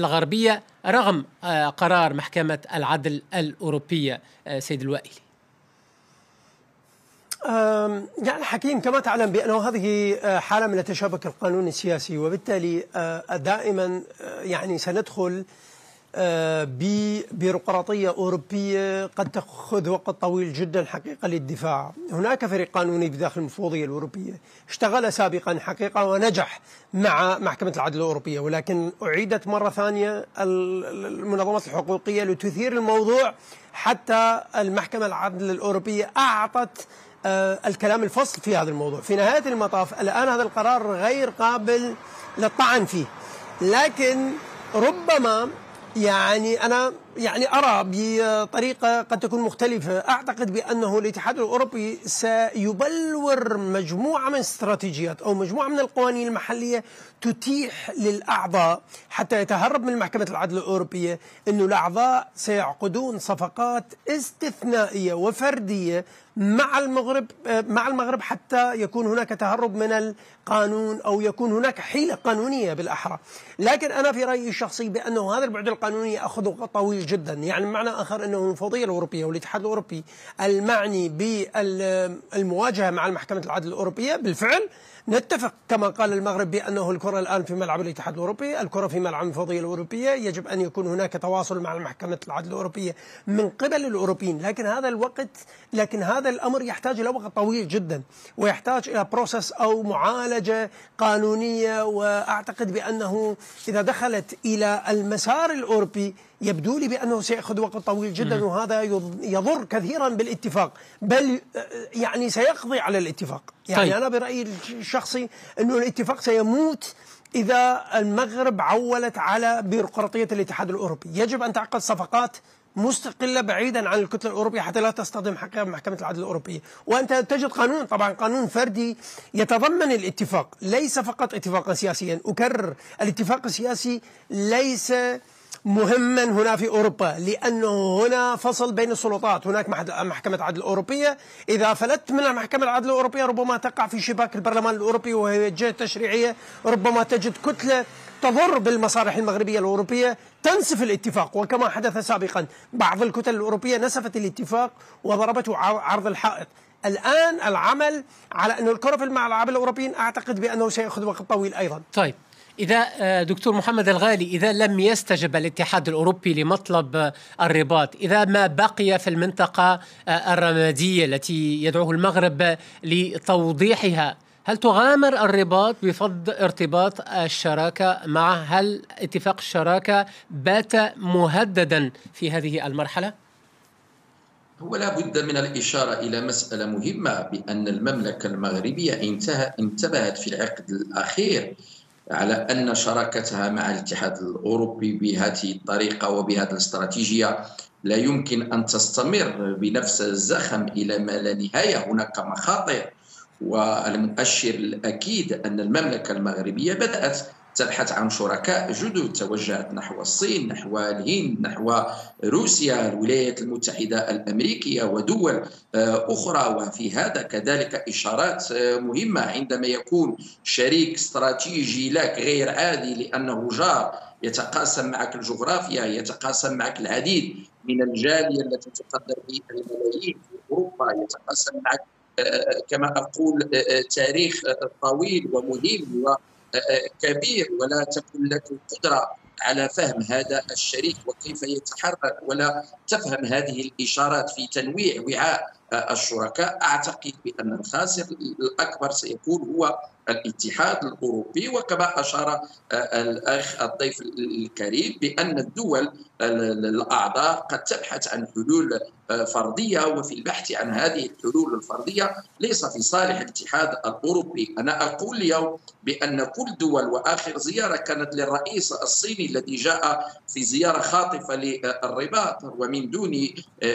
الغربية رغم قرار محكمة العدل الأوروبية. سيد الوائلي. يعني حكيم، كما تعلم بأنه هذه حالة من التشابك القانوني السياسي، وبالتالي دائما يعني سندخل ببيروقراطية أوروبية قد تأخذ وقت طويل جدا حقيقة للدفاع. هناك فريق قانوني بداخل المفوضية الأوروبية اشتغل سابقا حقيقة ونجح مع محكمة العدل الأوروبية، ولكن أعيدت مرة ثانية المنظمات الحقوقية لتثير الموضوع حتى المحكمة العدل الأوروبية أعطت الكلام الفصل في هذا الموضوع. في نهاية المطاف الآن هذا القرار غير قابل للطعن فيه، لكن ربما أنا أرى بطريقة قد تكون مختلفة. أعتقد بأنه الاتحاد الأوروبي سيبلور مجموعة من الاستراتيجيات أو مجموعة من القوانين المحلية تتيح للأعضاء حتى يتهرب من محكمة العدل الأوروبية أنه الأعضاء سيعقدون صفقات استثنائية وفردية مع المغرب حتى يكون هناك تهرب من القانون أو يكون هناك حيلة قانونية بالأحرى. لكن أنا في رأيي الشخصي بأنه هذا البعد القانوني يأخذ وقت طويل جدا. يعني بمعنى آخر أنه المفوضية الأوروبية والاتحاد الأوروبي المعني بالمواجهة مع محكمة العدل الأوروبية بالفعل نتفق كما قال المغرب بأنه الكرة الآن في ملعب الاتحاد الأوروبي، الكرة في ملعب المفوضية الأوروبية، يجب أن يكون هناك تواصل مع محكمة العدل الأوروبية من قبل الأوروبيين. لكن هذا الأمر يحتاج إلى وقت طويل جدا ويحتاج إلى بروسس أو معالجة قانونية، وأعتقد بأنه إذا دخلت إلى المسار الأوروبي يبدو لي بأنه سيأخذ وقت طويل جدا، وهذا يضر كثيرا بالاتفاق، بل يعني سيقضي على الاتفاق. يعني أنا برأيي الشخصي أنه الاتفاق سيموت إذا المغرب عولت على بيروقراطية الاتحاد الأوروبي. يجب أن تعقد صفقات مستقلة بعيدا عن الكتلة الأوروبية حتى لا تصطدم حقيقة محكمة العدل الأوروبية، وأنت تجد قانون، طبعا قانون فردي يتضمن الاتفاق، ليس فقط اتفاقا سياسيا. أكرر، الاتفاق السياسي ليس مهما هنا في أوروبا، لأنه هنا فصل بين السلطات. هناك محكمة عدل أوروبية، إذا فلت من محكمة العدل الأوروبية ربما تقع في شباك البرلمان الأوروبي وهي جهة تشريعية، ربما تجد كتلة تضر بالمصالح المغربية الأوروبية تنسف الاتفاق، وكما حدث سابقا بعض الكتل الأوروبية نسفت الاتفاق وضربته عرض الحائط. الآن العمل على أن الكرة في الملعب الأوروبيين أعتقد بأنه سيأخذ وقت طويل أيضا. طيب، إذا دكتور محمد الغالي، إذا لم يستجب الاتحاد الأوروبي لمطلب الرباط، إذا ما بقي في المنطقة الرمادية التي يدعوه المغرب لتوضيحها، هل تغامر الرباط بفض ارتباط الشراكة معه؟ هل اتفاق الشراكة بات مهددا في هذه المرحلة؟ هو لا بد من الإشارة إلى مسألة مهمة، بأن المملكة المغربية انتبهت في العقد الأخير على أن شراكتها مع الاتحاد الأوروبي بهذه الطريقة وبهذه الاستراتيجية لا يمكن أن تستمر بنفس الزخم إلى ما لا نهاية. هناك مخاطر، والمؤشر الأكيد أن المملكة المغربية بدأت تبحث عن شركاء جدد، توجهت نحو الصين، نحو الهند، نحو روسيا، الولايات المتحدة الأمريكية ودول أخرى. وفي هذا كذلك إشارات مهمة، عندما يكون شريك استراتيجي لك غير عادي لأنه جار يتقاسم معك الجغرافيا، يتقاسم معك العديد من الجالية التي تقدر بالملايين في أوروبا، يتقاسم معك كما أقول تاريخ طويل ومهم وكبير، ولا تكون لك القدرة على فهم هذا الشريك وكيف يتحرك، ولا تفهم هذه الإشارات في تنويع وعاء الشركاء. أعتقد بأن الخاسر الأكبر سيكون هو الاتحاد الأوروبي. وكما أشار الأخ الضيف الكريم بأن الدول الأعضاء قد تبحث عن حلول فردية، وفي البحث عن هذه الحلول الفردية ليس في صالح الاتحاد الأوروبي. أنا أقول اليوم بأن كل دول، وآخر زيارة كانت للرئيس الصيني الذي جاء في زيارة خاطفة للرباط، ومن دون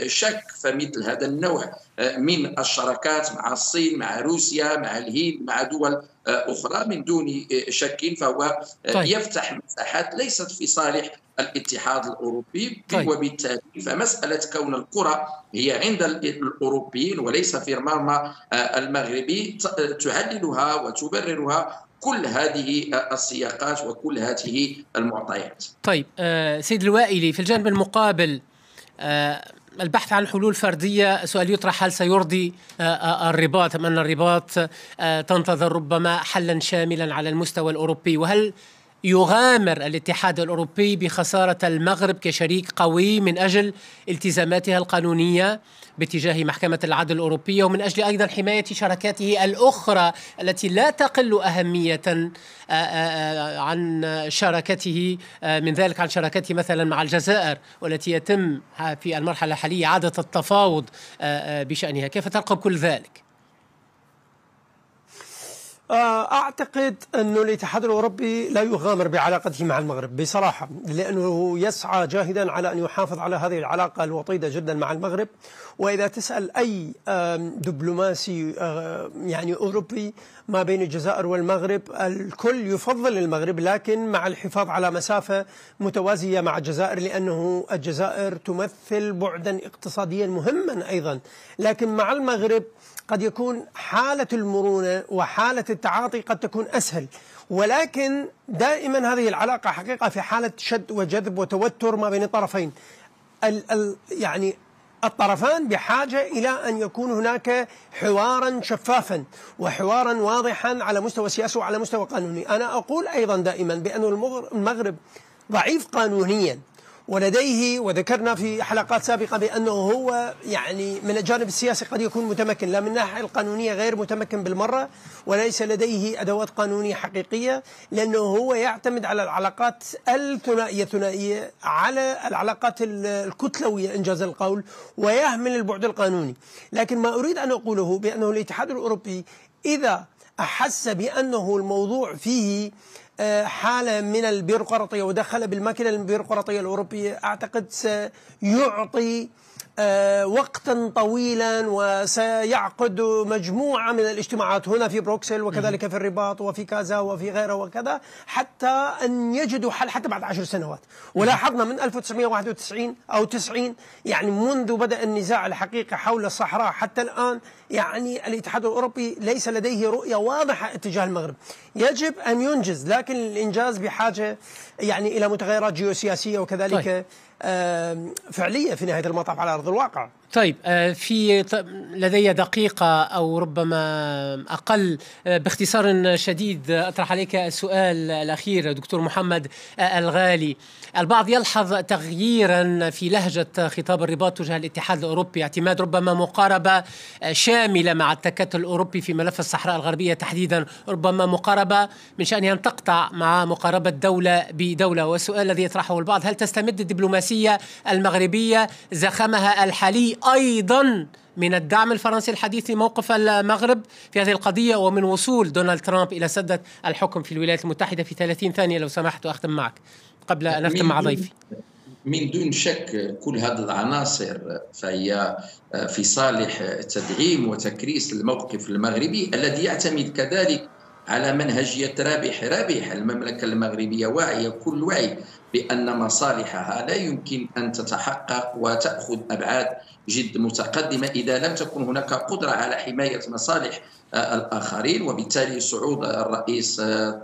شك فمثل هذا النوع من الشراكات مع الصين، مع روسيا، مع الهند، مع دول أخرى من دون شك فهو يفتح مساحات ليست في صالح الاتحاد الأوروبي. وبالتالي فمسألة كون الكرة هي عند الأوروبيين وليس في المرمى المغربي تعللها وتبررها كل هذه السياقات وكل هذه المعطيات. طيب سيد الوائلي، في الجانب المقابل البحث عن حلول فردية، سؤال يطرح: هل سيرضي الرباط أم أن الرباط تنتظر ربما حلا شاملا على المستوى الأوروبي؟ وهل يغامر الاتحاد الأوروبي بخسارة المغرب كشريك قوي من أجل التزاماتها القانونية باتجاه محكمة العدل الأوروبية، ومن أجل أيضا حماية شراكاته الأخرى التي لا تقل أهمية عن شراكته، من ذلك عن شراكته مثلا مع الجزائر، والتي يتم في المرحلة الحالية إعادة التفاوض بشأنها؟ كيف ترقب كل ذلك؟ أعتقد أن الاتحاد الأوروبي لا يغامر بعلاقته مع المغرب بصراحة، لأنه يسعى جاهدا على أن يحافظ على هذه العلاقة الوطيدة جدا مع المغرب. وإذا تسأل أي دبلوماسي يعني أوروبي ما بين الجزائر والمغرب، الكل يفضل المغرب، لكن مع الحفاظ على مسافة متوازية مع الجزائر، لأنه الجزائر تمثل بعدا اقتصاديا مهما أيضا. لكن مع المغرب قد يكون حالة المرونة وحالة التعاطي قد تكون أسهل، ولكن دائما هذه العلاقة حقيقة في حالة شد وجذب وتوتر ما بين الطرفين. يعني الطرفان بحاجة إلى أن يكون هناك حوارا شفافا وحوارا واضحا على مستوى سياسي وعلى مستوى قانوني. أنا أقول أيضا دائما بأن المغرب ضعيف قانونيا، ولديه، وذكرنا في حلقات سابقة بأنه هو يعني من الجانب السياسي قد يكون متمكن، لا من الناحية القانونية غير متمكن بالمرة، وليس لديه أدوات قانونية حقيقية، لأنه هو يعتمد على العلاقات الثنائية على العلاقات الكتلوية إنجاز القول، ويهمل البعد القانوني. لكن ما أريد أن أقوله بأنه الاتحاد الأوروبي إذا أحس بأنه الموضوع فيه حالة من البيروقراطية ودخل بالماكينة البيروقراطية الأوروبية، أعتقد سيعطي وقتا طويلا وسيعقد مجموعة من الاجتماعات هنا في بروكسل وكذلك في الرباط وفي كازا وفي غيره وكذا، حتى أن يجدوا حل حتى بعد 10 سنوات. ولاحظنا من 1991 أو 90 يعني منذ بدأ النزاع الحقيقي حول الصحراء حتى الآن، يعني الاتحاد الأوروبي ليس لديه رؤية واضحة اتجاه المغرب. يجب أن ينجز، لكن الإنجاز بحاجة يعني إلى متغيرات جيوسياسية وكذلك فعلية في نهاية المطاف على أرض الواقع. طيب لدي دقيقة أو ربما أقل، باختصار شديد أطرح عليك السؤال الأخير دكتور محمد الغالي. البعض يلحظ تغييرا في لهجة خطاب الرباط تجاه الاتحاد الأوروبي، اعتماد ربما مقاربة شاملة مع التكتل الأوروبي في ملف الصحراء الغربية تحديدا، ربما مقاربة من شأنها أن تقطع مع مقاربة دولة بدولة. والسؤال الذي يطرحه البعض: هل تستمد الدبلوماسية المغربية زخمها الحالي أيضا من الدعم الفرنسي الحديث لموقف المغرب في هذه القضية، ومن وصول دونالد ترامب إلى سدة الحكم في الولايات المتحدة؟ في 30 ثانية لو سمحت وأختم معك قبل أن أختم مع ضيفي. من دون شك كل هذه العناصر فهي في صالح تدعيم وتكريس الموقف المغربي الذي يعتمد كذلك على منهجية رابح. المملكة المغربية واعية كل وعي بأن مصالحها لا يمكن أن تتحقق وتأخذ أبعاد جد متقدمة إذا لم تكن هناك قدرة على حماية مصالح الآخرين. وبالتالي صعود الرئيس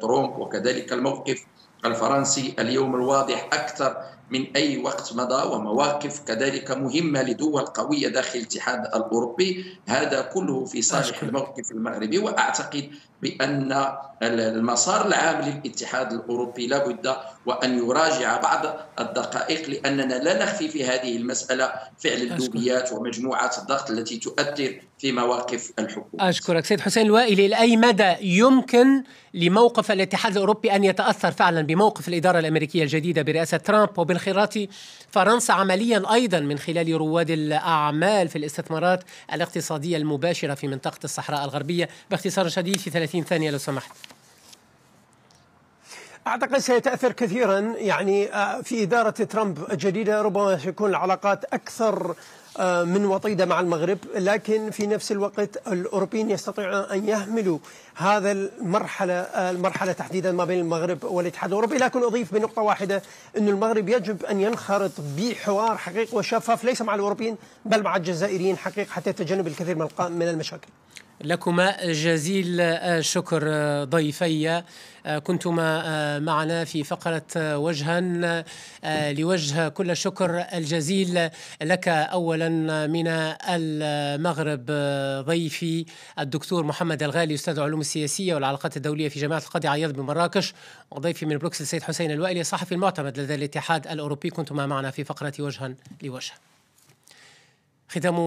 ترامب وكذلك الموقف الفرنسي اليوم الواضح أكثر من أي وقت مضى، ومواقف كذلك مهمة لدول قوية داخل الاتحاد الأوروبي، هذا كله في صالح الموقف المغربي. وأعتقد بأن المسار العام للاتحاد الأوروبي لابد وأن يراجع بعض الدقائق، لأننا لا نخفي في هذه المسألة فعل اللوبيات ومجموعات الضغط التي تؤثر في مواقف الحكومة. أشكرك سيد حسين الوائلي. لأي مدى يمكن لموقف الاتحاد الأوروبي أن يتأثر فعلا بموقف الإدارة الأمريكية الجديدة برئاسة ترامب وبانخراط فرنسا عمليا أيضا من خلال رواد الأعمال في الاستثمارات الاقتصادية المباشرة في منطقة الصحراء الغربية؟ باختصار شديد في 30 ثانية لو سمحت. أعتقد سيتأثر كثيرا، يعني في إدارة ترامب الجديدة ربما تكون العلاقات أكثر من وطيدة مع المغرب، لكن في نفس الوقت الأوروبيين يستطيعون أن يحملوا هذا المرحلة تحديدا ما بين المغرب والاتحاد الأوروبي. لكن أضيف بنقطة واحدة أن المغرب يجب أن ينخرط بحوار حقيقي وشفاف، ليس مع الأوروبيين بل مع الجزائريين حقيقة، حتى يتجنب الكثير من المشاكل. لكما جزيل الشكر ضيفي، كنتما معنا في فقرة وجها لوجه. كل الشكر الجزيل لك أولا من المغرب ضيفي الدكتور محمد الغالي، أستاذ العلوم السياسية والعلاقات الدولية في جامعة القاضي عياض بمراكش، وضيفي من بروكسل السيد حسين الوائلي الصحفي المعتمد لدى الاتحاد الأوروبي. كنتما معنا في فقرة وجها لوجه. ختام